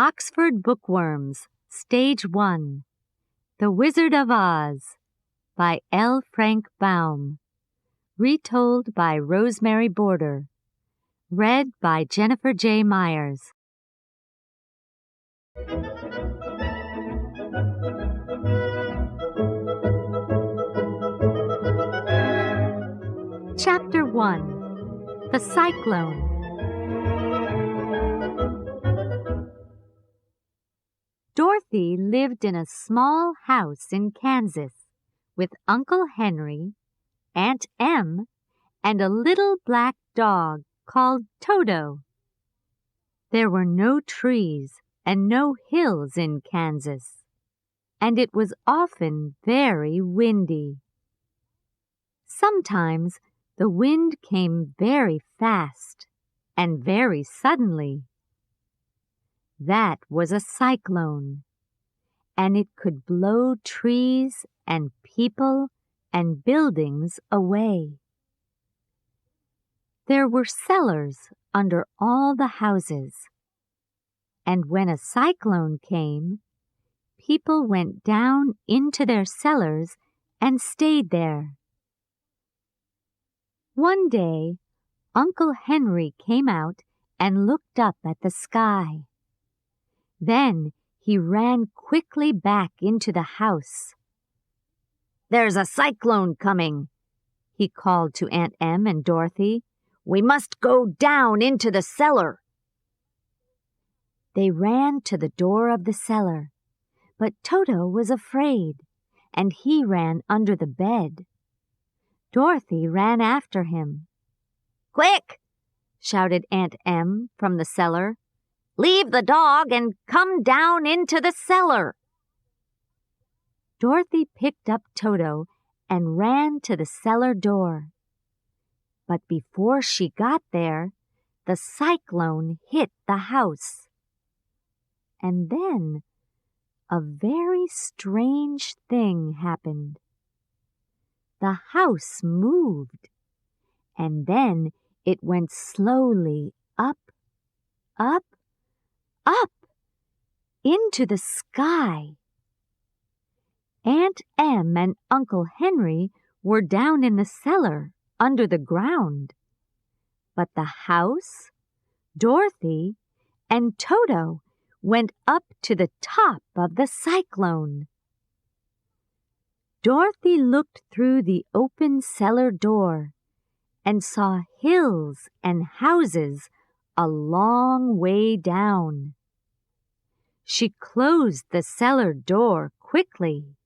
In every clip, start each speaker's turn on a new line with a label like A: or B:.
A: Oxford Bookworms, Stage 1, The Wizard of Oz, by L. Frank Baum. Retold by Rosemary Border. Read by Jennifer J. Myers. Chapter 1. The Cyclone. Dorothy lived in a small house in Kansas with Uncle Henry, Aunt Em, and a little black dog called Toto. There were no trees and no hills in Kansas, and it was often very windy. Sometimes the wind came very fast and very suddenly. That was a cyclone, and it could blow trees and people and buildings away. There were cellars under all the houses, and when a cyclone came, people went down into their cellars and stayed there. One day, Uncle Henry came out and looked up at the sky. Then he ran quickly back into the house. "There's a cyclone coming," he called to Aunt Em and Dorothy. "We must go down into the cellar." They ran to the door of the cellar, but Toto was afraid, and he ran under the bed. Dorothy ran after him. "Quick!" shouted Aunt Em from the cellar. "Leave the dog and come down into the cellar." Dorothy picked up Toto and ran to the cellar door. But before she got there, the cyclone hit the house. And then a very strange thing happened. The house moved, and then it went slowly up, up, up, into the sky. Aunt Em and Uncle Henry were down in the cellar under the ground, but the house, Dorothy, and Toto went up to the top of the cyclone. Dorothy looked through the open cellar door and saw hills and houses a long way down. She closed the cellar door quickly.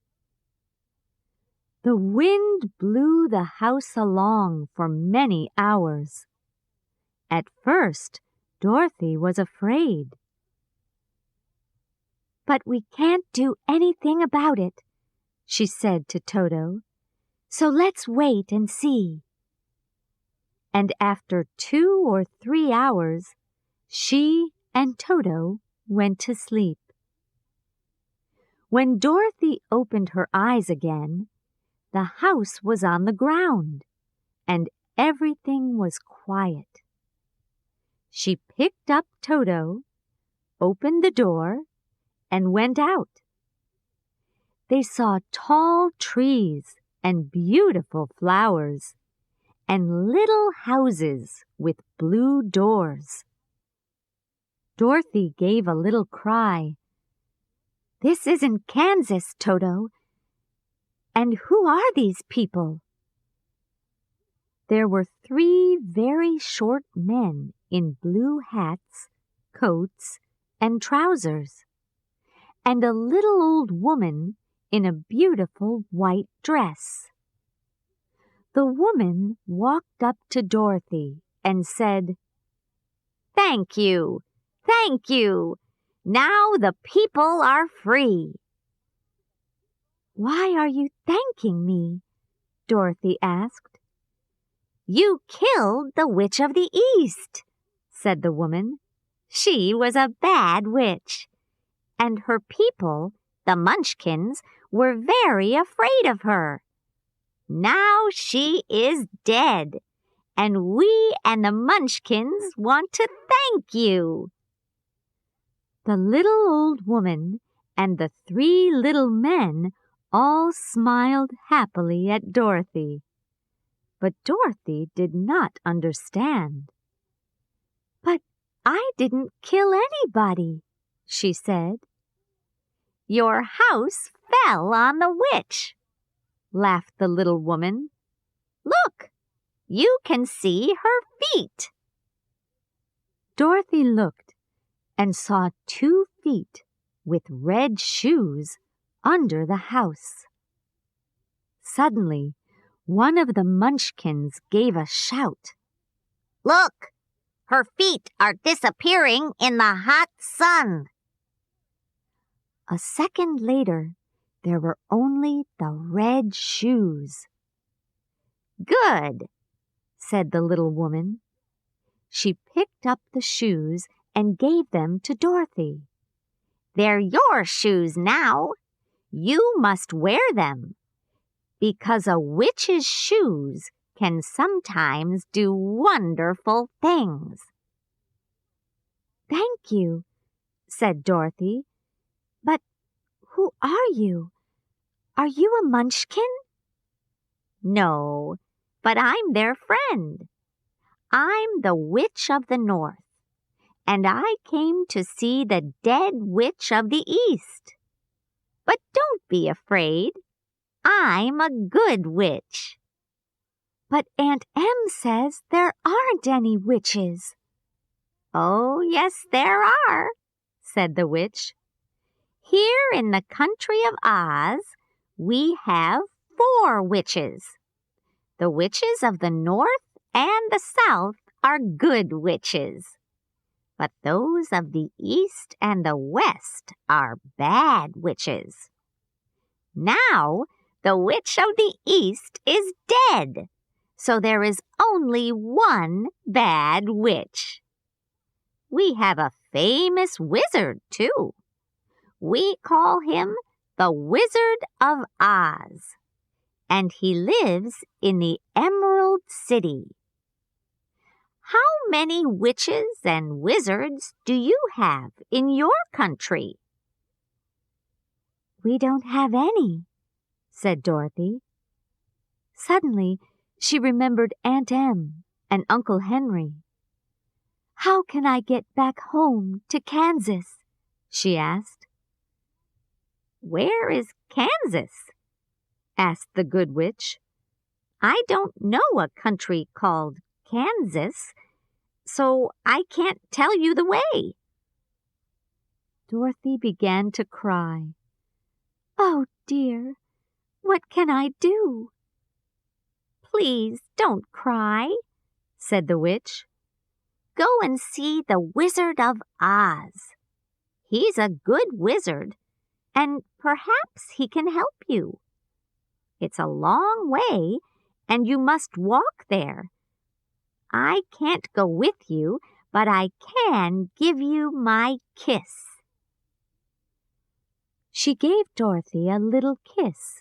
A: The wind blew the house along for many hours. At first, Dorothy was afraid. "But we can't do anything about it," she said to Toto, "so let's wait and see." And after 2 or 3 hours, she and Toto went to sleep. When Dorothy opened her eyes again, the house was on the ground, and everything was quiet. She picked up Toto, opened the door, and went out. They saw tall trees and beautiful flowers, and little houses with blue doors. Dorothy gave a little cry. "This isn't Kansas, Toto. And who are these people?" There were 3 very short men in blue hats, coats, and trousers, and a little old woman in a beautiful white dress. The woman walked up to Dorothy and said, "Thank you, thank you. Now the people are free." "Why are you thanking me?" Dorothy asked. "You killed the Witch of the East," said the woman. "She was a bad witch, and her people, the Munchkins, were very afraid of her. Now she is dead, and we and the Munchkins want to thank you." The little old woman and the three little men all smiled happily at Dorothy. But Dorothy did not understand. "But I didn't kill anybody," she said. "Your house fell on the witch," laughed the little woman. "Look, you can see her feet." Dorothy looked and saw 2 feet with red shoes under the house. Suddenly, one of the Munchkins gave a shout.
B: "Look! Her feet are disappearing in the hot sun."
A: A second later, there were only the red shoes.
B: "Good,"
A: said the little woman. She picked up the shoes and gave them to Dorothy.
B: "They're your shoes now. You must wear them, because a witch's shoes can sometimes do wonderful things."
A: "Thank you," said Dorothy. "But who are you? Are you a Munchkin?"
B: "No, but I'm their friend. I'm the Witch of the North, and I came to see the dead Witch of the East. But don't be afraid. I'm a good witch."
A: "But Aunt Em says there aren't any witches."
B: "Oh, yes, there are," said the witch. "Here in the country of Oz, we have 4 witches. The witches of the North and the South are good witches, but those of the East and the West are bad witches. Now, the witch of the East is dead, so there is only one bad witch. We have a famous wizard, too. We call him the Wizard of Oz, and he lives in the Emerald City. How many witches and wizards do you have in your country?"
A: "We don't have any," said Dorothy. Suddenly, she remembered Aunt Em and Uncle Henry. "How can I get back home to Kansas?" she asked.
B: "Where is Kansas?" asked the good witch. "I don't know a country called Kansas, so I can't tell you the way."
A: Dorothy began to cry. "Oh, dear, what can I do?"
B: "Please don't cry," said the witch. "Go and see the Wizard of Oz. He's a good wizard, and perhaps he can help you. It's a long way, and you must walk there. I can't go with you, but I can give you my kiss."
A: She gave Dorothy a little kiss.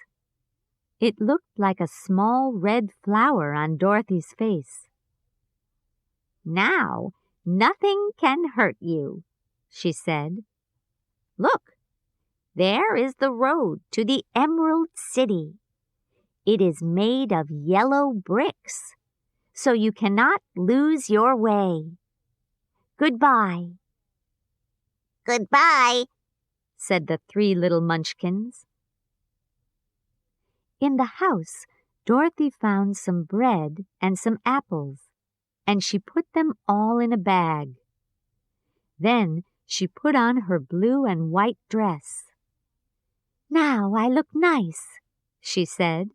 A: It looked like a small red flower on Dorothy's face.
B: "Now, nothing can hurt you," she said. "Look, there is the road to the Emerald City. It is made of yellow bricks, so you cannot lose your way. Goodbye." "Goodbye," said the 3 little Munchkins.
A: In the house, Dorothy found some bread and some apples, and she put them all in a bag. Then she put on her blue and white dress. "Now I look nice," she said.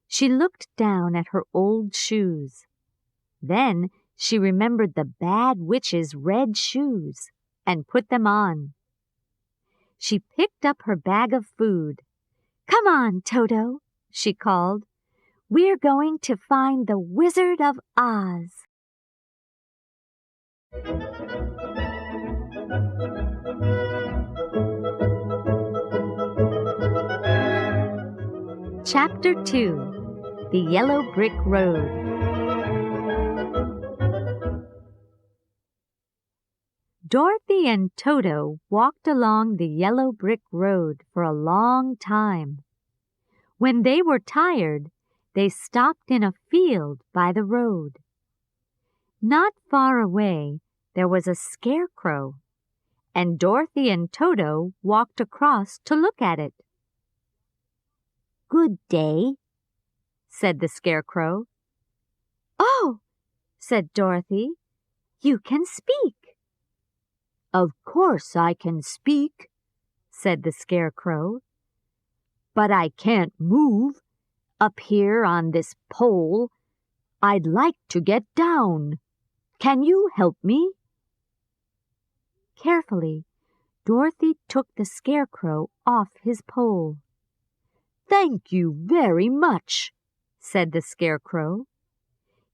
A: She looked down at her old shoes. Then she remembered the bad witch's red shoes and put them on. She picked up her bag of food. "Come on, Toto," she called. "We're going to find the Wizard of Oz." Chapter 2: The Yellow Brick Road. Dorothy Dorothy and Toto walked along the yellow brick road for a long time. When they were tired, they stopped in a field by the road. Not far away, there was a scarecrow, and Dorothy and Toto walked across to look at it.
B: "Good day,"
A: said the scarecrow.
B: "Oh," said Dorothy, "you can speak."
A: "Of course I can speak," said the scarecrow. "But I can't move. Up here on this pole, I'd like to get down. Can you help me?" Carefully, Dorothy took the scarecrow off his pole. "Thank you very much," said the scarecrow.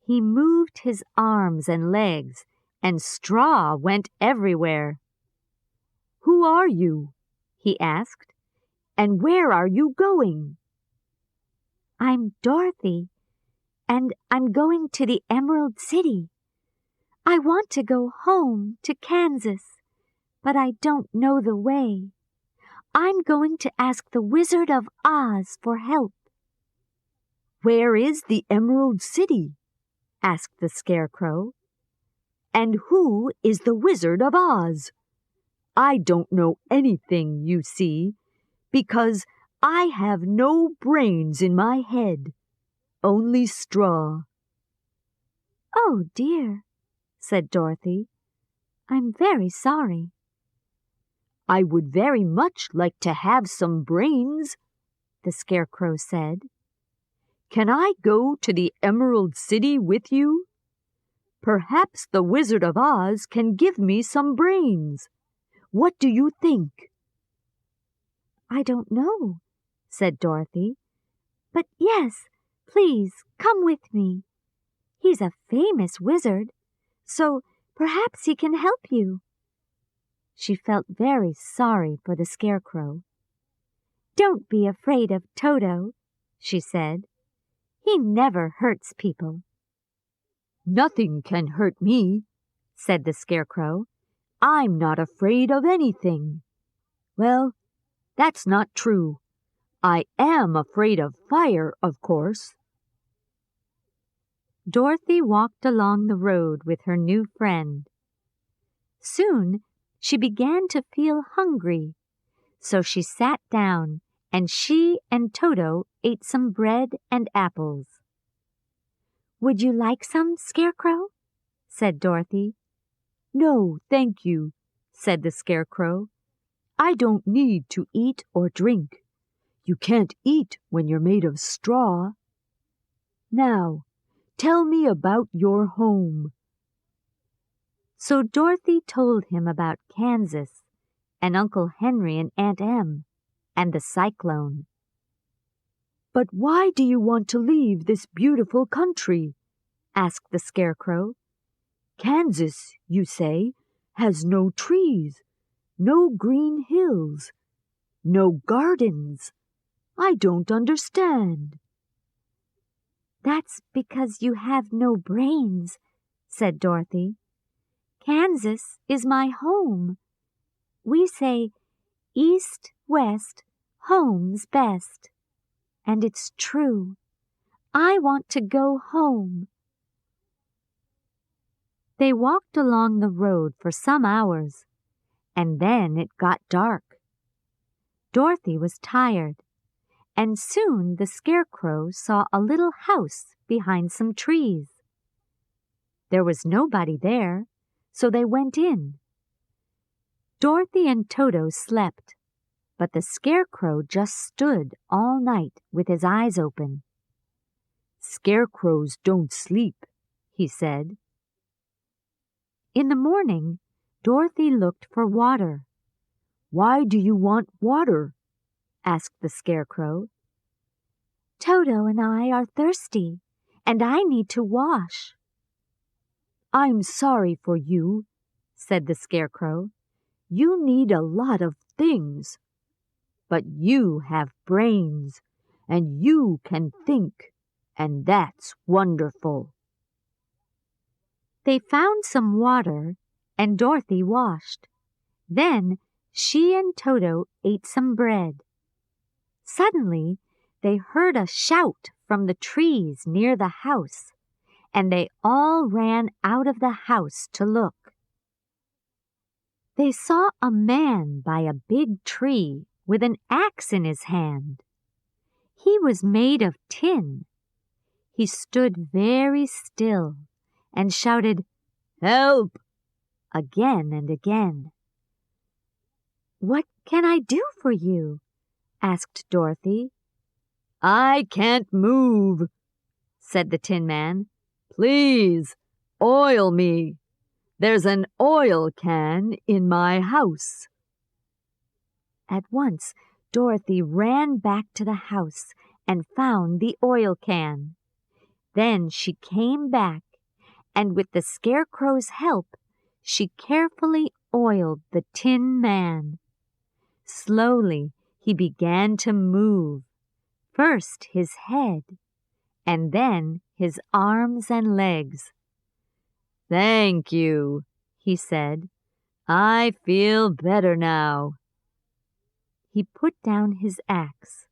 A: He moved his arms and legs, and straw went everywhere. "Who are you?" he asked. "And where are you going?"
B: "I'm Dorothy, and I'm going to the Emerald City. I want to go home to Kansas, but I don't know the way. I'm going to ask the Wizard of Oz for help."
A: "Where is the Emerald City?" asked the scarecrow. "And who is the Wizard of Oz? I don't know anything, you see, because I have no brains in my head, only straw."
B: "Oh, dear," said Dorothy. "I'm very sorry."
A: "I would very much like to have some brains," the scarecrow said. "Can I go to the Emerald City with you? Perhaps the Wizard of Oz can give me some brains. What do you think?"
B: "I don't know," said Dorothy. "But yes, please come with me. He's a famous wizard, so perhaps he can help you." She felt very sorry for the scarecrow. "Don't be afraid of Toto," she said. "He never hurts people."
A: "Nothing can hurt me," said the scarecrow. "I'm not afraid of anything." "Well, that's not true. I am afraid of fire, of course." Dorothy walked along the road with her new friend. Soon she began to feel hungry, so she sat down and she and Toto ate some bread and apples.
B: "Would you like some, Scarecrow?" said Dorothy.
A: "No, thank you," said the scarecrow. "I don't need to eat or drink. You can't eat when you're made of straw. Now, tell me about your home." So Dorothy told him about Kansas and Uncle Henry and Aunt Em and the cyclone. "But why do you want to leave this beautiful country?" asked the scarecrow. "Kansas, you say, has no trees, no green hills, no gardens. I don't understand."
B: "That's because you have no brains," said Dorothy. "Kansas is my home. We say, 'East, west, home's best.' And it's true. I want to go home." They walked along the road for some hours, and then it got dark. Dorothy was tired, and soon the scarecrow saw a little house behind some trees. There was nobody there, so they went in. Dorothy and Toto slept, but the scarecrow just stood all night with his eyes open. "Scarecrows don't sleep," he said. In the morning, Dorothy looked for water. "Why do you want water?" asked the scarecrow. "Toto and I are thirsty, and I need to wash." "I'm sorry for you," said the scarecrow. "You need a lot of things. But you have brains, and you can think, and that's wonderful." They found some water, and Dorothy washed.
A: Then she and Toto ate some bread. Suddenly, they heard a shout from the trees near the house, and they all ran out of the house to look. They saw a man by a big tree with an axe in his hand. He was made of tin. He stood very still and shouted, "Help!" again and again. "What can I do for you?" asked Dorothy. "I can't move," said the Tin Man. "Please, oil me. There's an oil can in my house." At once, Dorothy ran back to the house and found the oil can. Then she came back, and with the Scarecrow's help, she carefully oiled the Tin Man. Slowly, he began to move, first his head, and then his arms and legs. "Thank you," he said. "I feel better now." He put down his axe.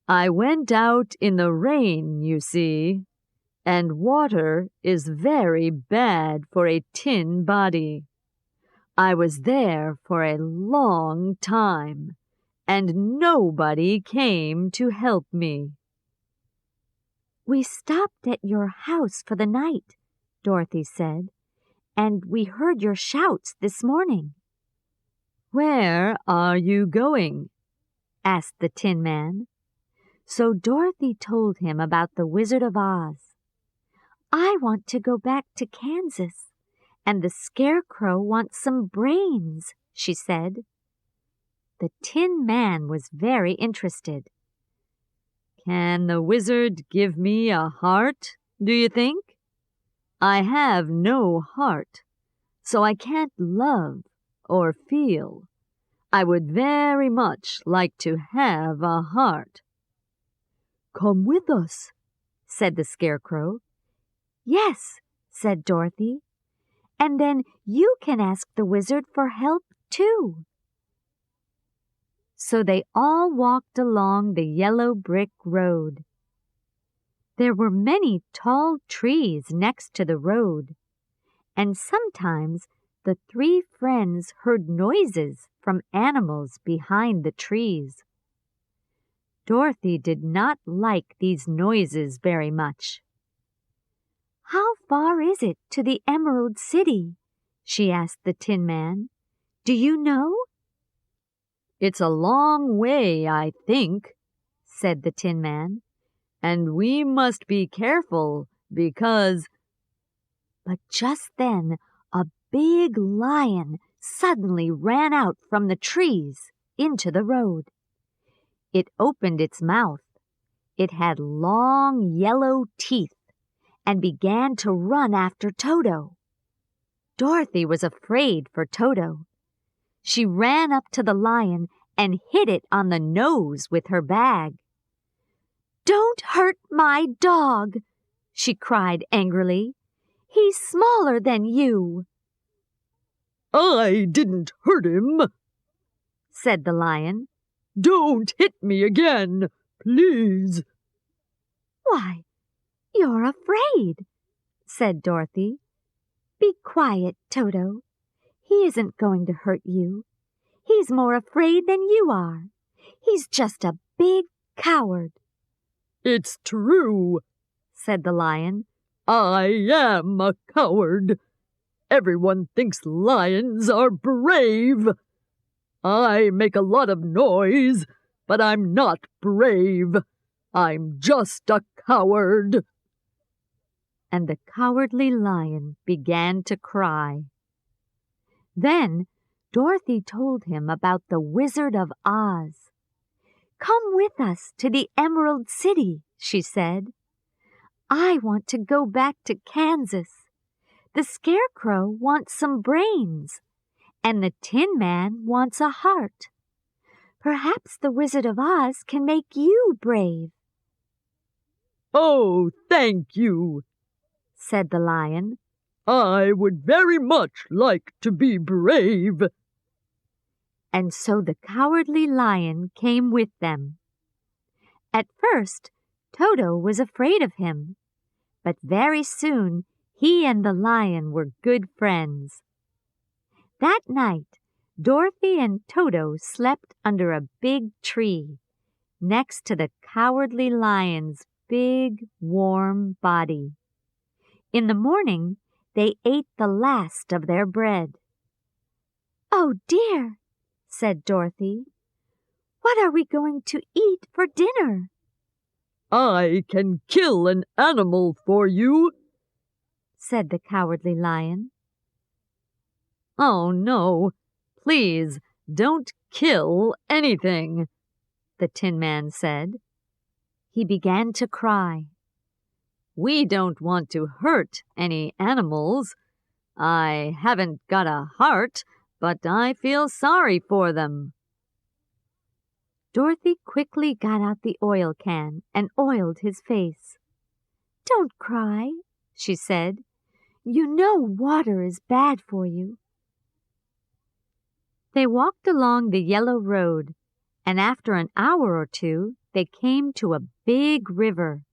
A: "I went out in the rain, you see, and water is very bad for a tin body. I was there for a long time, and nobody came to help me." "We stopped at your house for the night," Dorothy said, "and we heard your shouts this morning." "Where are you going?" asked the Tin Man. So Dorothy told him about the Wizard of Oz. "I want to go back to Kansas, and the Scarecrow wants some brains," she said. The Tin Man was very interested. "Can the wizard give me a heart, do you think? I have no heart, so I can't love or feel. I would very much like to have a heart." "Come with us," said the Scarecrow. "Yes," said Dorothy, "and then you can ask the wizard for help, too." So they all walked along the yellow brick road. There were many tall trees next to the road, and sometimes the three friends heard noises from animals behind the trees. Dorothy did not like these noises very much. "How far is it to the Emerald City?" she asked the Tin Man. "Do you know?" "It's a long way, I think," said the Tin Man, "and we must be careful because—" But just then a big lion suddenly ran out from the trees into the road. It opened its mouth. It had long yellow teeth and began to run after Toto. Dorothy was afraid for Toto. She ran up to the lion and hit it on the nose with her bag. "Don't hurt my dog!" she cried angrily. "He's smaller than you."
C: "I didn't hurt him,"
A: said the lion.
C: "Don't hit me again, please."
A: "Why, you're afraid," said Dorothy. "Be quiet, Toto. He isn't going to hurt you. He's more afraid than you are. He's just a big coward."
C: "It's true,"
A: said the lion.
C: "I am a coward. Everyone thinks lions are brave. I make a lot of noise, but I'm not brave. I'm just a coward."
A: And the Cowardly Lion began to cry. Then Dorothy told him about the Wizard of Oz. "Come with us to the Emerald City," she said. "I want to go back to Kansas. The Scarecrow wants some brains, and the Tin Man wants a heart. Perhaps the Wizard of Oz can make you brave."
C: "Oh, thank you,"
A: said the lion.
C: "I would very much like to be brave.
A: and so the Cowardly Lion came with them. At first, Toto was afraid of him, but very soon he and the lion were good friends. That night, Dorothy and Toto slept under a big tree, next to the Cowardly Lion's big, warm body. In the morning, they ate the last of their bread. "Oh dear," said Dorothy. "What are we going to eat for dinner?"
C: "I can kill an animal for you,"
A: said the Cowardly Lion.
C: "Oh, no, please don't kill anything,"
A: the Tin Man said. He began to cry.
C: "We don't want to hurt any animals. I haven't got a heart, but I feel sorry for them."
A: Dorothy quickly got out the oil can and oiled his face. "Don't cry," she said. "You know water is bad for you." They walked along the yellow road, and after an hour or two, they came to a big river.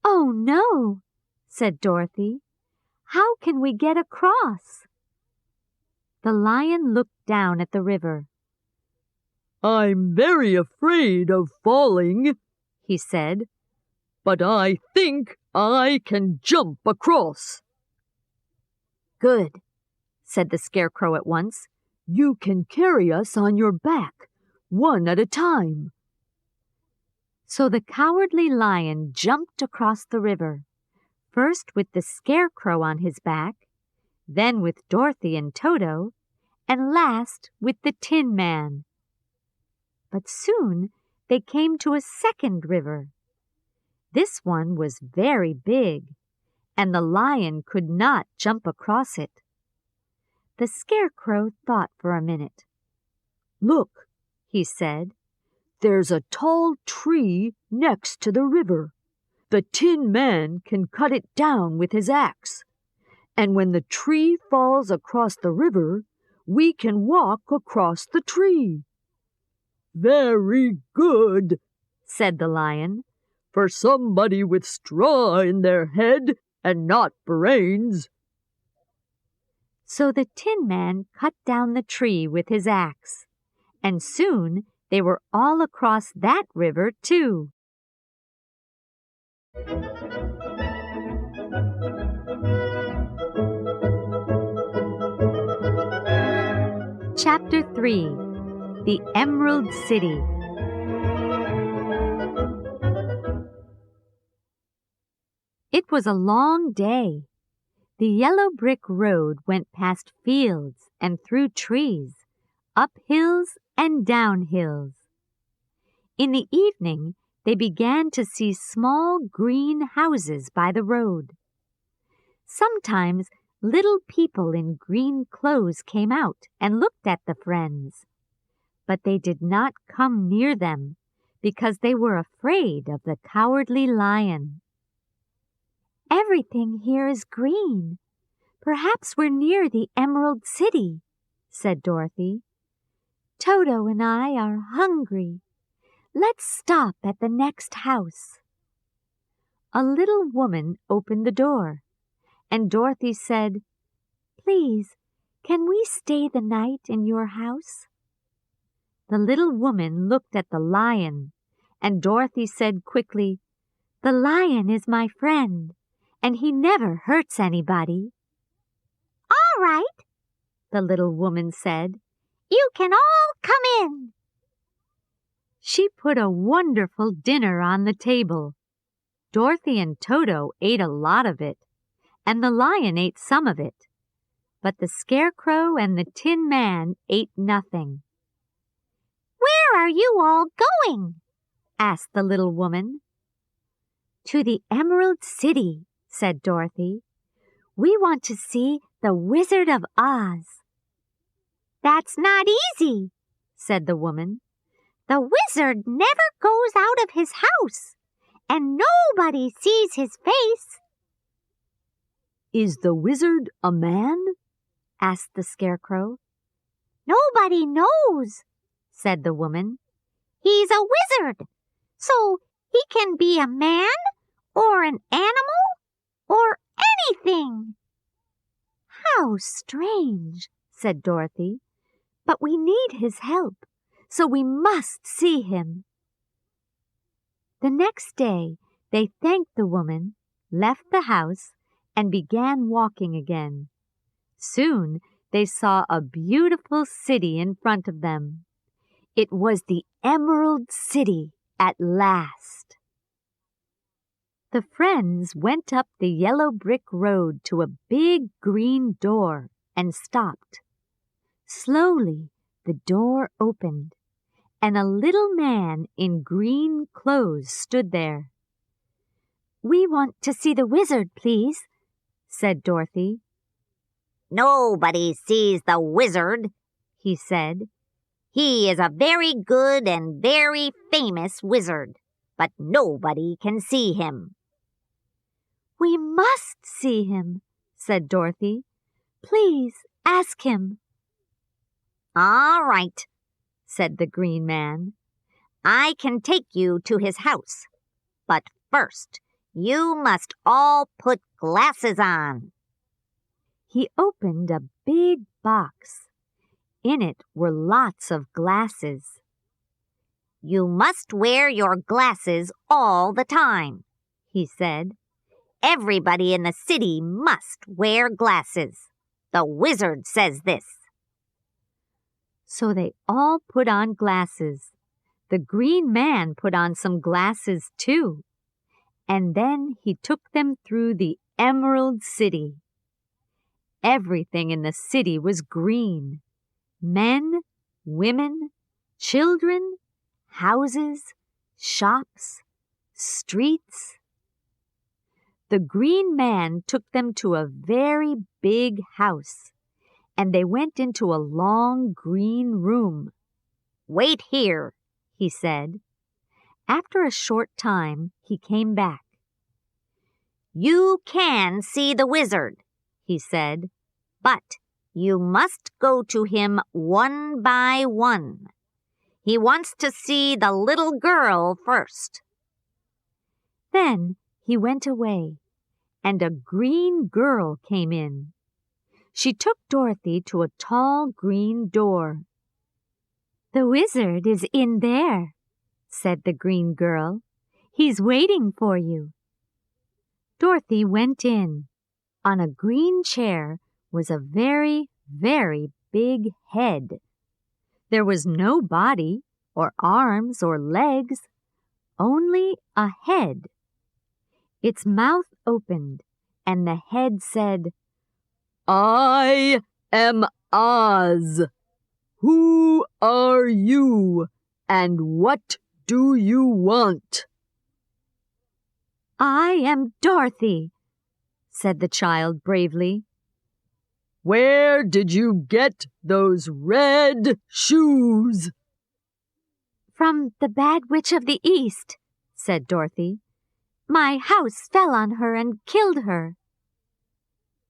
A: "Oh, no," said Dorothy. "How can we get across?" The lion looked down at the river.
C: "I'm very afraid of falling,"
A: he said,
C: "but I think I can jump across."
A: "Good," said the Scarecrow at once.
C: "You can carry us on your back, one at a time."
A: So the Cowardly Lion jumped across the river, first with the Scarecrow on his back, then with Dorothy and Toto, and last with the Tin Man. But soon they came to a second river. This one was very big, and the lion could not jump across it. The Scarecrow thought for a minute.
C: "Look,"
A: he said,
C: "there's a tall tree next to the river. The Tin Man can cut it down with his axe. And when the tree falls across the river, we can walk across the tree." "Very good,"
A: said the lion,
C: "for somebody with straw in their head and not brains."
A: So the Tin Man cut down the tree with his axe, and soon they were all across that river too. Chapter 3: The Emerald City. It was a long day. The yellow brick road went past fields and through trees, up hills and down hills. In the evening, they began to see small green houses by the road. Sometimes little people in green clothes came out and looked at the friends, but they did not come near them because they were afraid of the Cowardly Lion. "Everything here is green. Perhaps we're near the Emerald City," said Dorothy. "Toto and I are hungry. Let's stop at the next house." A little woman opened the door, and Dorothy said, "Please, can we stay the night in your house?" The little woman looked at the lion, and Dorothy said quickly, "The lion is my friend, and he never hurts anybody."
B: "All right,"
A: the little woman said.
B: "You can all come in."
A: She put a wonderful dinner on the table. Dorothy and Toto ate a lot of it, and the lion ate some of it, but the Scarecrow and the Tin Man ate nothing.
B: "Where are you all going?"
A: asked the little woman. "To the Emerald City," said Dorothy. "We want to see the Wizard of Oz."
B: "That's not easy,"
A: said the woman.
B: "The wizard never goes out of his house, and nobody sees his face."
C: "Is the wizard a man?"
A: asked the Scarecrow.
B: Nobody knows, said the woman. He's a wizard, so he can be a man or an animal or anything.
A: How strange, said Dorothy. But we need his help, so we must see him. The next day, they thanked the woman, left the house, and began walking again. Soon, they saw a beautiful city in front of them. It was the Emerald City at last. The friends went up the yellow brick road to a big green door and stopped. Slowly, the door opened, and a little man in green clothes stood there. "We want to see the wizard, please," said Dorothy.
B: Nobody sees the wizard, he said. He is a very good and very famous wizard, but nobody can see him.
A: "We must see him," said Dorothy. "Please ask him."
B: All right, said the green man. I can take you to his house, but first you must all put glasses on.
A: He opened a big box. In it were lots of glasses.
B: You must wear your glasses all the time, he said. Everybody in the city must wear glasses. The wizard says this.
A: So they all put on glasses. The green man put on some glasses too. And then he took them through the Emerald City. Everything in the city was green. Men, women, children, houses, shops, streets. The green man took them to a very big house, and they went into a long green room.
B: Wait here, he said.
A: After a short time, he came back.
B: You can see the wizard, he said, but you must go to him one by one. He wants to see the little girl first.
A: Then he went away, and a green girl came in. She took Dorothy to a tall green door. "The wizard is in there," said the green girl. "He's waiting for you." Dorothy went in. On a green chair was a very, very big head. There was no body, or arms, or legs, only a head. Its mouth opened, and the head said,
C: "I am Oz. Who are you, and what do you want?"
A: "I am Dorothy," said the child bravely.
C: "Where did you get those red shoes?"
A: "From the Bad Witch of the East," said Dorothy. "My house fell on her and killed her."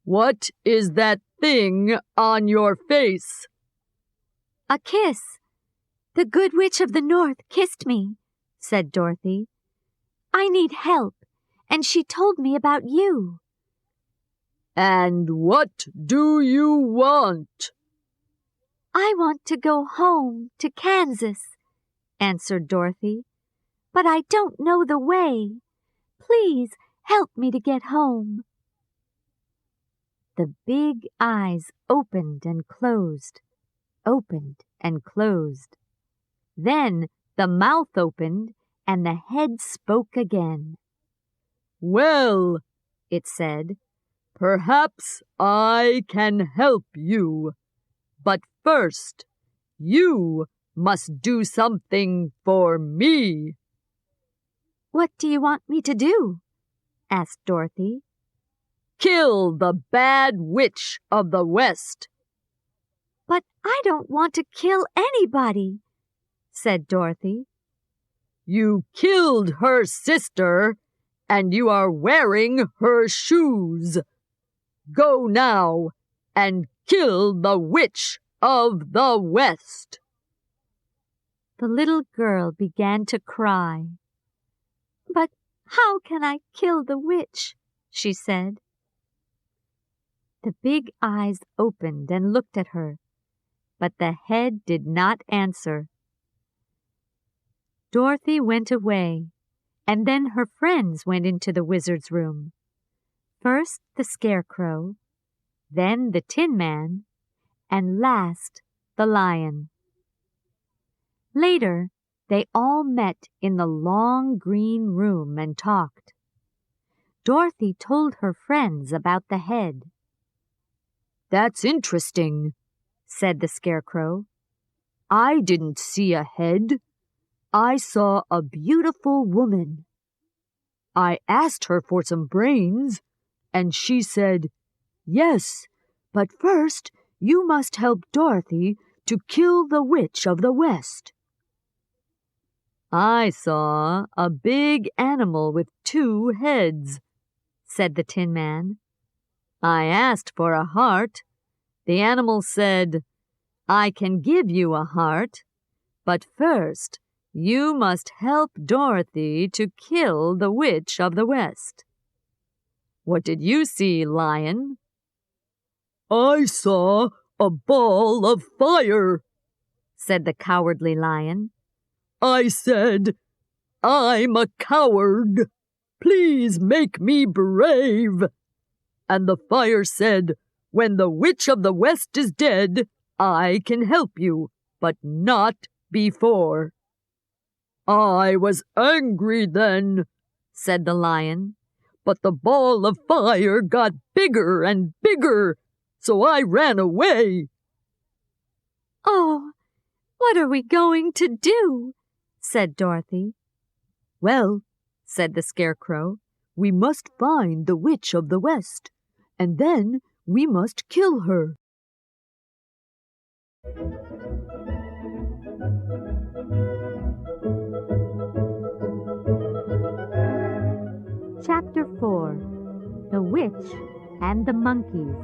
C: "What is that thing on your face?"
A: "A kiss. The Good Witch of the North kissed me," said Dorothy. "I need help, and she told me about you."
C: "And what do you want?"
A: "I want to go home to Kansas," answered Dorothy. "But I don't know the way. Please help me to get home." The big eyes opened and closed, opened and closed. Then the mouth opened and the head spoke again.
C: "Well,"
A: it said,
C: "perhaps I can help you. But first, you must do something for me."
A: "What do you want me to do?" asked Dorothy.
C: "Kill the Bad Witch of the West."
A: "But I don't want to kill anybody," said Dorothy.
C: "You killed her sister, and you are wearing her shoes. Go now and kill the Witch of the West."
A: The little girl began to cry. "But how can I kill the witch?" she said. The big eyes opened and looked at her, but the head did not answer. Dorothy went away, and then her friends went into the wizard's room. First the Scarecrow, then the Tin Man, and last the Lion. Later, they all met in the long green room and talked. Dorothy told her friends about the head.
C: "That's interesting," said the Scarecrow. "I didn't see a head. I saw a beautiful woman. I asked her for some brains, and she said, 'Yes, but first you must help Dorothy to kill the Witch of the West.'" "I saw a big animal with 2 heads," said the Tin Man. "I asked for a heart. The animal said, 'I can give you a heart, but first you must help Dorothy to kill the Witch of the West.' What did you see, Lion?" "I saw a ball of fire," said the Cowardly Lion. "I said, 'I'm a coward. Please make me brave.' And the fire said, 'When the Witch of the West is dead, I can help you, but not before.'" "I was angry then," said the Lion, "but the ball of fire got bigger and bigger, so I ran away."
A: "Oh, what are we going to do?" said Dorothy.
C: "Well," said the Scarecrow, "we must find the Witch of the West, and then we must kill her."
A: Chapter 4. The Witch and the Monkeys.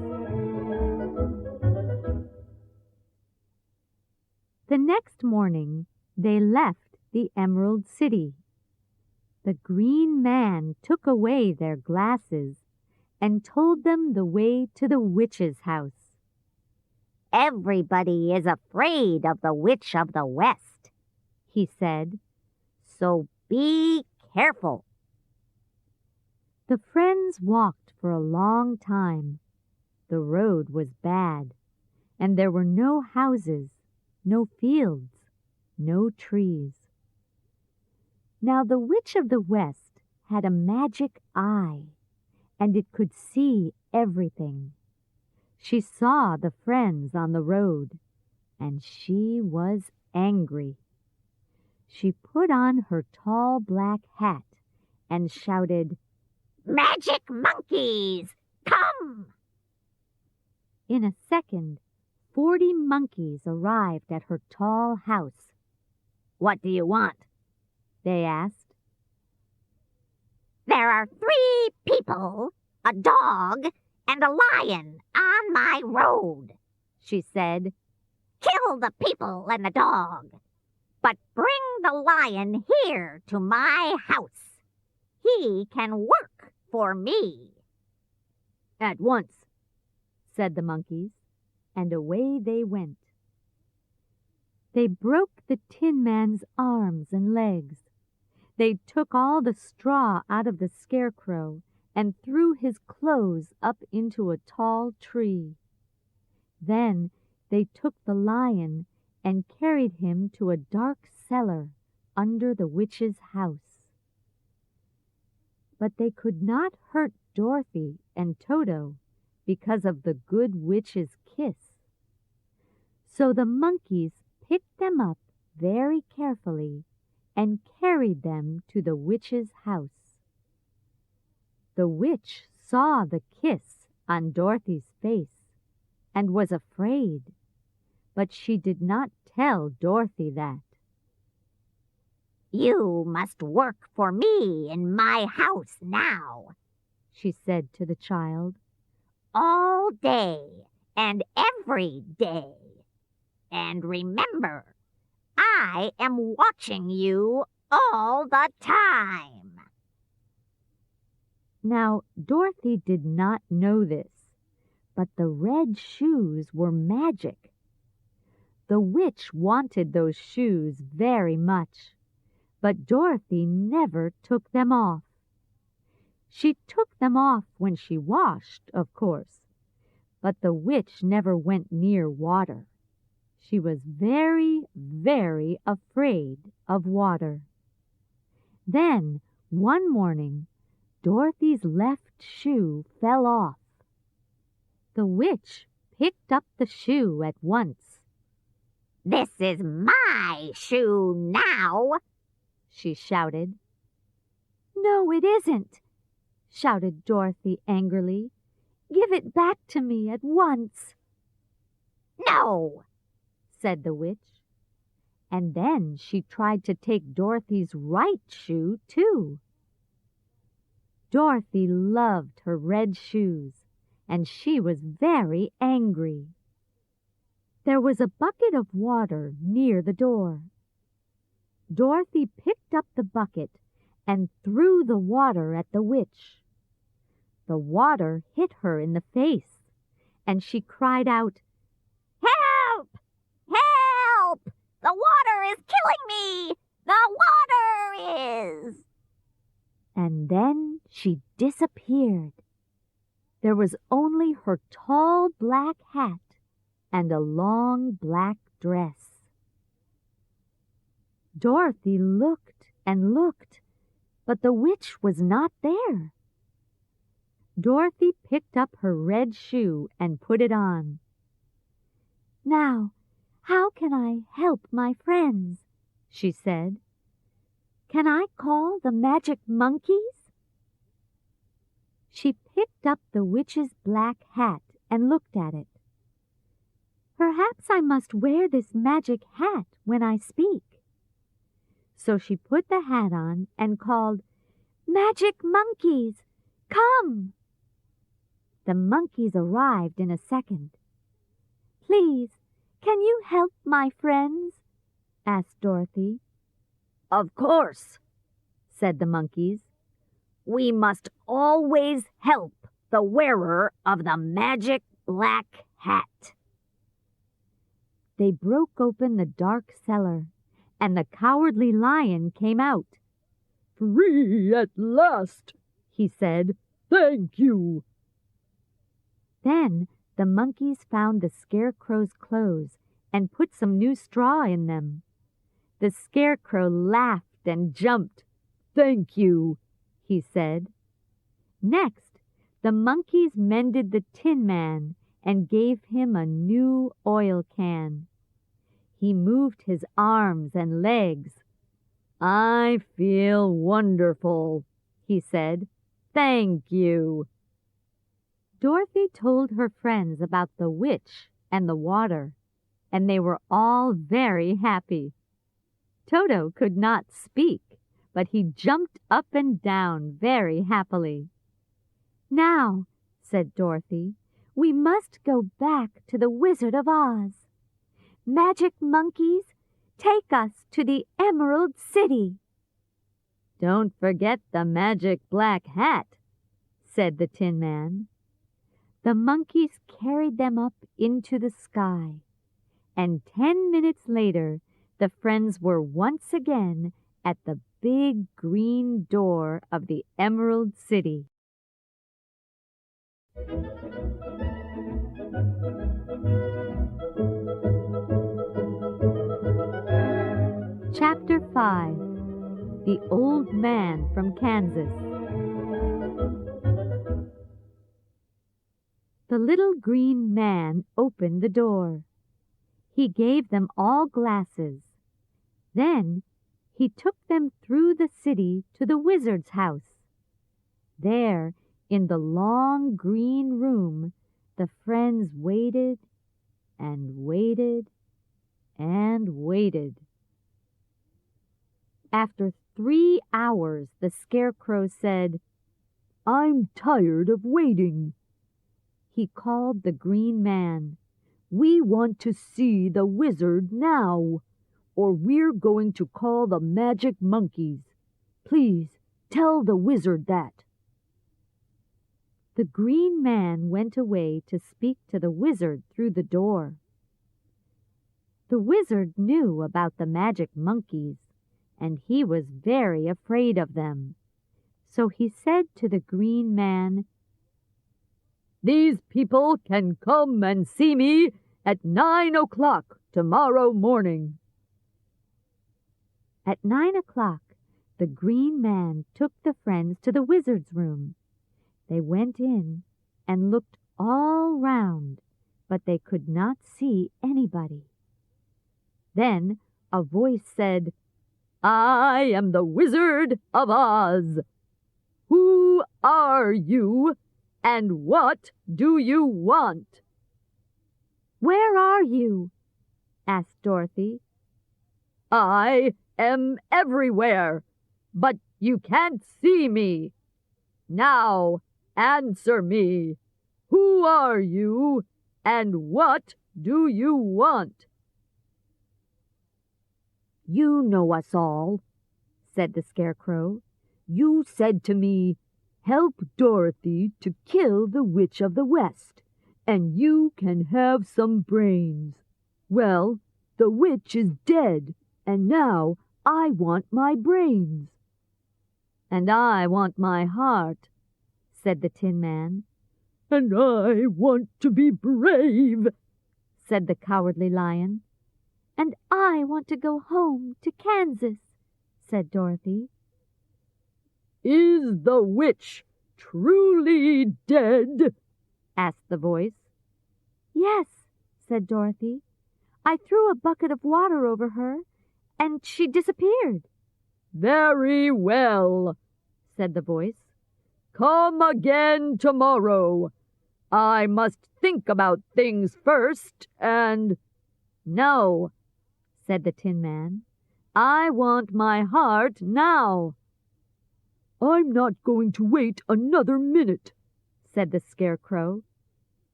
A: The next morning, they left the Emerald City. The Green Man took away their glasses and told them the way to the witch's house.
B: "Everybody is afraid of the Witch of the West," he said, "so be careful."
A: The friends walked for a long time. The road was bad, and there were no houses, no fields, no trees. Now the Witch of the West had a magic eye, and it could see everything. She saw the friends on the road, and she was angry. She put on her tall black hat and shouted,
B: "Magic monkeys, come!"
A: In a second, 40 monkeys arrived at her tall house.
B: "What do you want?"
A: they asked.
B: "There are 3 people, a dog, and a lion on my road," she said. "Kill the people and the dog, but bring the lion here to my house. He can work for me."
A: "At once," said the monkeys, and away they went. They broke the Tin Man's arms and legs. They took all the straw out of the Scarecrow and threw his clothes up into a tall tree. Then they took the lion and carried him to a dark cellar under the witch's house. But they could not hurt Dorothy and Toto because of the good witch's kiss. So the monkeys picked them up very carefully and carried them to the witch's house. The witch saw the kiss on Dorothy's face and was afraid, but she did not tell Dorothy that.
B: "You must work for me in my house now," she said to the child, "all day and every day. And remember, I am watching you all the time."
A: Now, Dorothy did not know this, but the red shoes were magic. The witch wanted those shoes very much, but Dorothy never took them off. She took them off when she washed, of course, but the witch never went near water. She was very, very afraid of water. Then, one morning, Dorothy's left shoe fell off. The witch picked up the shoe at once.
B: "This is my shoe now,"
A: she shouted. "No, it isn't," shouted Dorothy angrily. "Give it back to me at once."
B: "No,"
A: said the witch. And then she tried to take Dorothy's right shoe, too. Dorothy loved her red shoes, and she was very angry. There was a bucket of water near the door. Dorothy picked up the bucket and threw the water at the witch. The water hit her in the face, and she cried out,
B: "Help! Help! The water is killing me! The water is!"
A: And then she disappeared. There was only her tall black hat and a long black dress. Dorothy looked and looked, but the witch was not there. Dorothy picked up her red shoe and put it on. "Now, how can I help my friends?" she said. "Can I call the magic monkeys?" She picked up the witch's black hat and looked at it. "Perhaps I must wear this magic hat when I speak." So she put the hat on and called, "Magic monkeys, come!" The monkeys arrived in a second. "Please, can you help my friends?" asked Dorothy.
B: "Of course," said the monkeys. "We must always help the wearer of the magic black hat."
A: They broke open the dark cellar, and the Cowardly Lion came out.
C: "Free at last," he said. "Thank you."
A: Then the monkeys found the Scarecrow's clothes and put some new straw in them. The Scarecrow laughed and jumped. "Thank you," he said. Next, the monkeys mended the Tin Man and gave him a new oil can. He moved his arms and legs. "I feel wonderful," he said. "Thank you." Dorothy told her friends about the witch and the water, and they were all very happy. Toto could not speak, but he jumped up and down very happily. "Now," said Dorothy, "we must go back to the Wizard of Oz. Magic monkeys, take us to the Emerald City." "Don't forget the magic black hat," said the Tin Man. The monkeys carried them up into the sky, and 10 minutes later the friends were once again at the big green door of the Emerald City. Chapter 5. The Old Man from Kansas. The little green man opened the door. He gave them all glasses. Then he took them through the city to the wizard's house. There, in the long green room, the friends waited and waited and waited. After 3 hours, the Scarecrow said, "I'm tired of waiting." He called the green man.
C: We want to see the wizard now, or we're going to call the magic monkeys. Please, tell the wizard that."
A: The green man went away to speak to the wizard through the door. The wizard knew about the magic monkeys, and he was very afraid of them. So he said to the green man,
C: "These people can come and see me at 9 o'clock tomorrow morning."
A: At 9 o'clock, the green man took the friends to the wizard's room. They went in and looked all round, but they could not see anybody. Then a voice said,
C: "I am the Wizard of Oz. Who are you, and what do you want?"
A: "Where are you?" asked Dorothy.
C: "I am everywhere, but you can't see me. Now answer me. Who are you, and what do you want?"
D: "You know us all," said the Scarecrow. "You said to me, 'Help Dorothy to kill the Witch of the West, and you can have some brains.' Well, the witch is dead, and now I want my brains."
A: "And I want my heart," said the Tin Man.
C: "And I want to be brave,"
A: said the Cowardly Lion. "And I want to go home to Kansas," said Dorothy.
C: "Is the witch truly dead?"
A: asked the voice. "Yes," said Dorothy. "I threw a bucket of water over her, and she disappeared."
C: "Very well," said the voice. "Come again tomorrow. I must think about things first, and—"
A: "No," said the Tin Man. "I want my heart now."
C: "I'm not going to wait another minute,"
A: said the Scarecrow.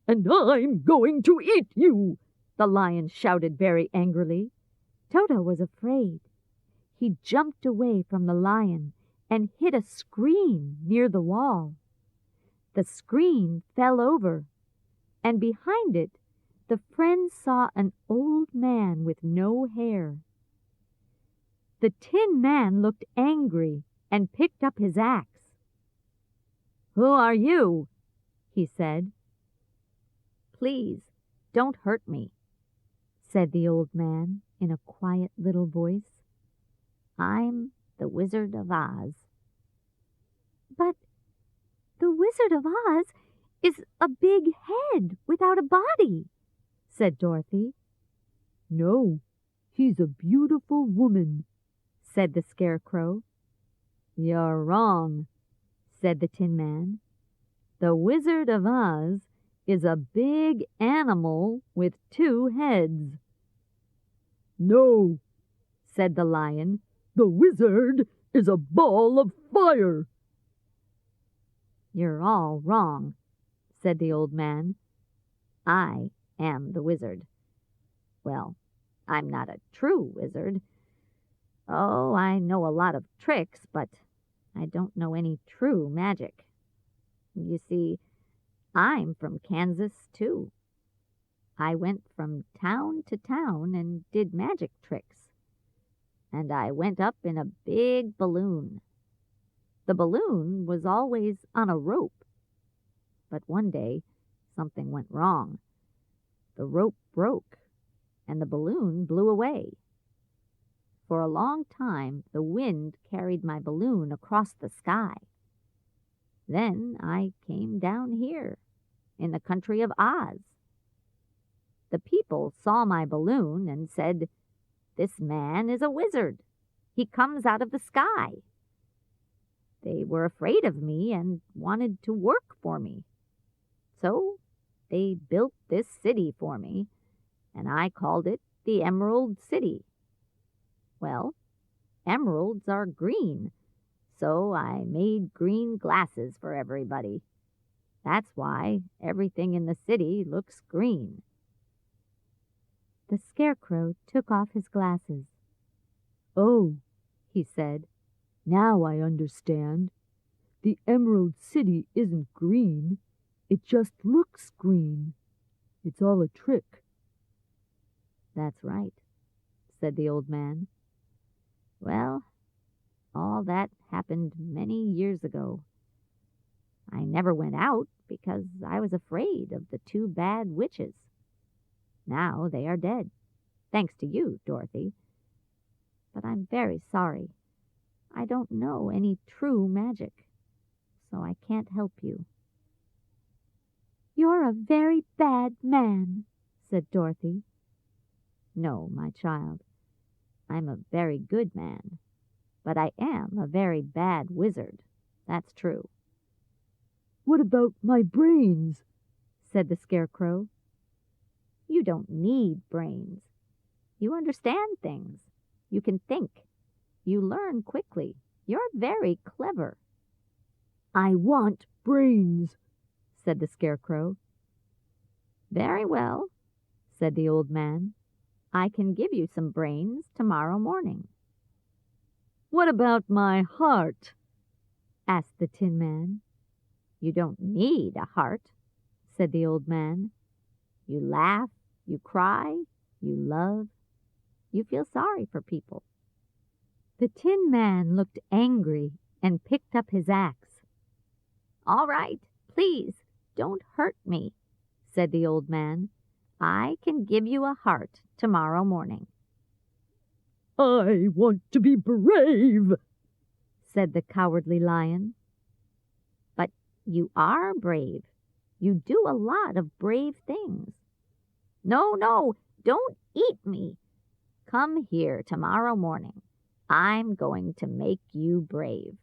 C: "And I'm going to eat you,"
A: the Lion shouted very angrily. Toto was afraid. He jumped away from the Lion and hit a screen near the wall. The screen fell over, and behind it the friends saw an old man with no hair. The Tin Man looked angry and picked up his axe. "Who are you?" he said. "Please, don't hurt me," said the old man in a quiet little voice. "I'm the Wizard of Oz." "But the Wizard of Oz is a big head without a body," said Dorothy.
C: "No, he's a beautiful woman,"
A: said the Scarecrow. "You're wrong," said the Tin Man. "The Wizard of Oz is a big animal with 2 heads."
C: "No,"
A: said the Lion.
C: "the wizard is a ball of fire."
A: "You're all wrong," said the old man. "I am the wizard. Well, I'm not a true wizard. Oh, I know a lot of tricks, but I don't know any true magic. You see, I'm from Kansas, too. I went from town to town and did magic tricks. And I went up in a big balloon. The balloon was always on a rope. But one day, something went wrong. The rope broke, and the balloon blew away. For a long time, the wind carried my balloon across the sky. Then I came down here, in the country of Oz. The people saw my balloon and said, 'This man is a wizard. He comes out of the sky.' They were afraid of me and wanted to work for me. So they built this city for me, and I called it the Emerald City. Well, emeralds are green, so I made green glasses for everybody. That's why everything in the city looks green. The Scarecrow took off his glasses.
D: "Oh,"
A: he said,
D: "now I understand. The Emerald City isn't green. It just looks green. It's all a trick."
A: "That's right," said the old man. "Well, all that happened many years ago. I never went out because I was afraid of the two bad witches. Now they are dead, thanks to you, Dorothy. But I'm very sorry. I don't know any true magic, so I can't help you."
B: "You're a very bad man," said Dorothy.
A: "No, my child. I'm a very good man, but I am a very bad wizard. That's true."
D: "What about my brains?"
A: said the Scarecrow. "You don't need brains. You understand things. You can think. You learn quickly. You're very clever."
D: "I want brains,"
A: said the Scarecrow. "Very well," said the old man. "I can give you some brains tomorrow morning."
C: What about my heart?
A: asked the Tin Man. "You don't need a heart," said the old man. "You laugh, you cry, you love, you feel sorry for people." The Tin Man looked angry and picked up his axe. "All right, please, don't hurt me," said the old man. "I can give you a heart tomorrow morning."
C: I want to be brave,
A: said the Cowardly Lion. "But you are brave. You do a lot of brave things." "No, no, don't eat me. Come here tomorrow morning. I'm going to make you brave."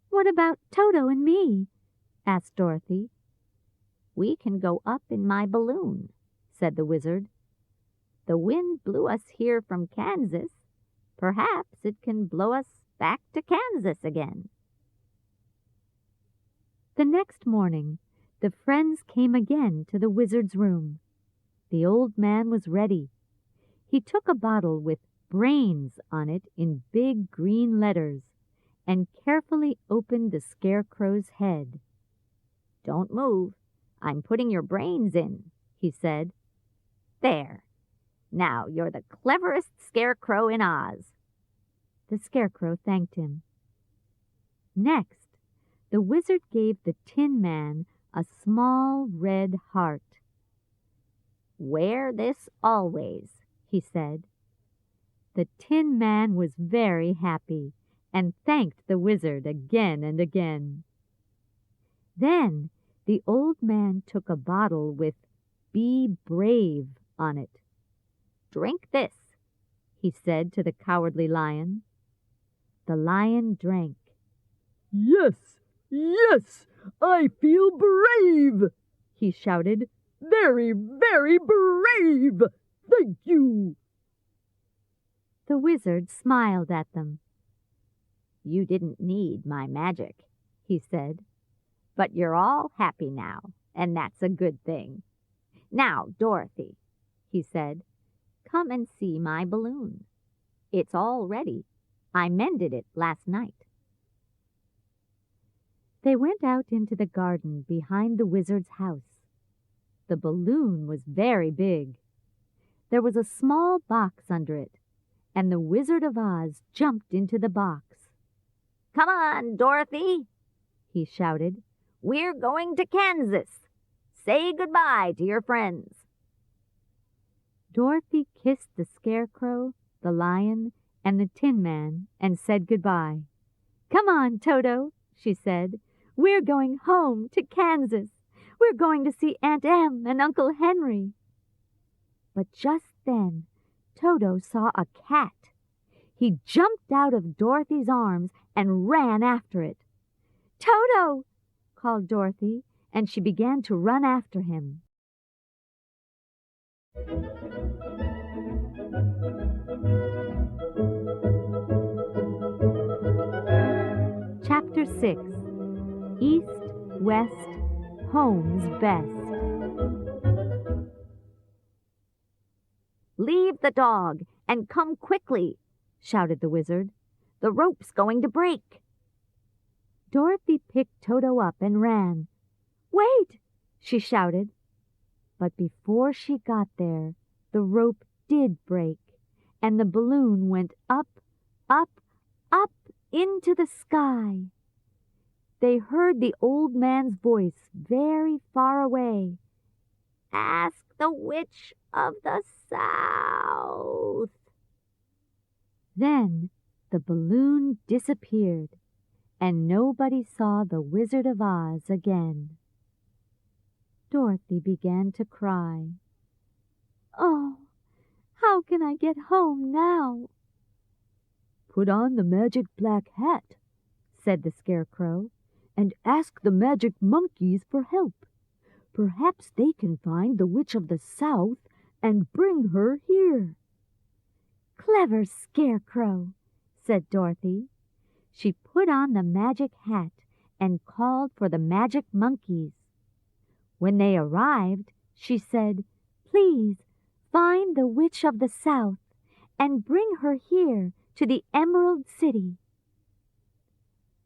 B: "What about Toto and me?"
A: asked Dorothy. "We can go up in my balloon," said the wizard. "The wind blew us here from Kansas. Perhaps it can blow us back to Kansas again." The next morning, the friends came again to the wizard's room. The old man was ready. He took a bottle with "Brains" on it in big green letters and carefully opened the Scarecrow's head. "Don't move. I'm putting your brains in," he said. "There. Now you're the cleverest Scarecrow in Oz." The Scarecrow thanked him. Next, the wizard gave the Tin Man a small red heart. "Wear this always," he said. The Tin Man was very happy and thanked the wizard again and again. Then the old man took a bottle with "Be Brave" on it. "Drink this," he said to the Cowardly Lion. The lion drank.
C: Yes, yes, I feel brave,
A: he shouted.
C: Very, very brave. Thank you.
A: The wizard smiled at them. "You didn't need my magic," he said. "But you're all happy now, and that's a good thing. Now, Dorothy," he said, "come and see my balloon. It's all ready. I mended it last night." They went out into the garden behind the wizard's house. The balloon was very big. There was a small box under it, and the Wizard of Oz jumped into the box. "Come on, Dorothy," he shouted. "We're going to Kansas. Say goodbye to your friends." Dorothy kissed the Scarecrow, the Lion, and the Tin Man and said goodbye. "Come on, Toto," she said. "We're going home to Kansas. We're going to see Aunt Em and Uncle Henry." But just then Toto saw a cat. He jumped out of Dorothy's arms and ran after it. "Toto!" called Dorothy, and she began to run after him. Chapter 6. East, West, Home's Best.
B: dog and come quickly," shouted the wizard. "The rope's going to break."
A: Dorothy picked Toto up and ran. "Wait!" she shouted. But before she got there, the rope did break, and the balloon went up, up, up into the sky. They heard the old man's voice very far away.
B: "Ask the Witch of the South."
A: Then the balloon disappeared, and nobody saw the Wizard of Oz again. Dorothy began to cry. "Oh, how can I get home now?"
D: "Put on the magic black hat," said the Scarecrow, "and ask the magic monkeys for help. Perhaps they can find the Witch of the South and bring her here."
A: "Clever Scarecrow," said Dorothy. She put on the magic hat and called for the magic monkeys. When they arrived, she said, "Please find the Witch of the South and bring her here to the Emerald City."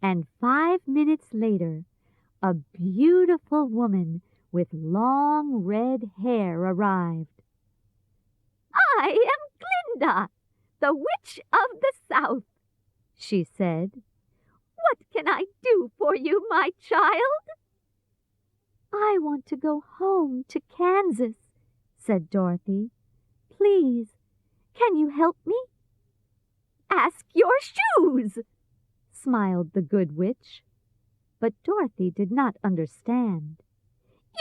A: And 5 minutes later, a beautiful woman with long red hair arrived.
B: "I am Glinda, the Witch of the South," she said. "What can I do for you, my child?"
A: "I want to go home to Kansas," said Dorothy. "Please, can you help me?"
B: "Ask your shoes,"
A: smiled the good witch. But Dorothy did not understand.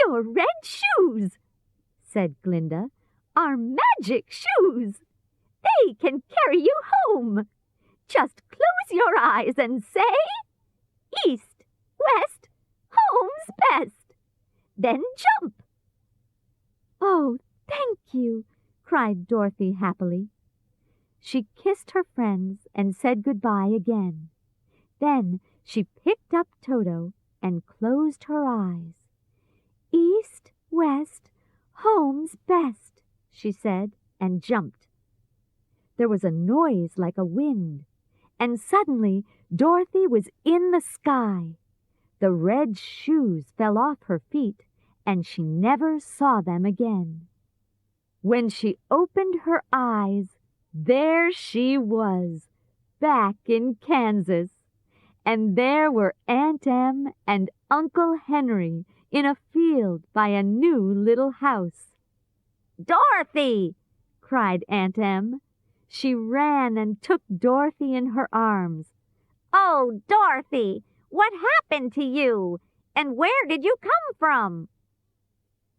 B: "Your red shoes," said Glinda, "are magic shoes. They can carry you home. Just close your eyes and say, 'East, west, home's best.' Then jump."
A: "Oh, thank you," cried Dorothy happily. She kissed her friends and said goodbye again. Then she picked up Toto and closed her eyes. "East, west, home's best," she said, and jumped. There was a noise like a wind, and suddenly Dorothy was in the sky. The red shoes fell off her feet, and she never saw them again. When she opened her eyes, there she was, back in Kansas, and there were Aunt Em and Uncle Henry in a field by a new little house.
B: "Dorothy!"
A: cried Aunt Em. She ran and took Dorothy in her arms.
B: "Oh, Dorothy, what happened to you? And where did you come from?"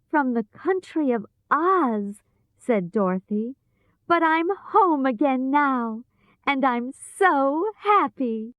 A: "From the country of Oz," said Dorothy. "But I'm home again now, and I'm so happy."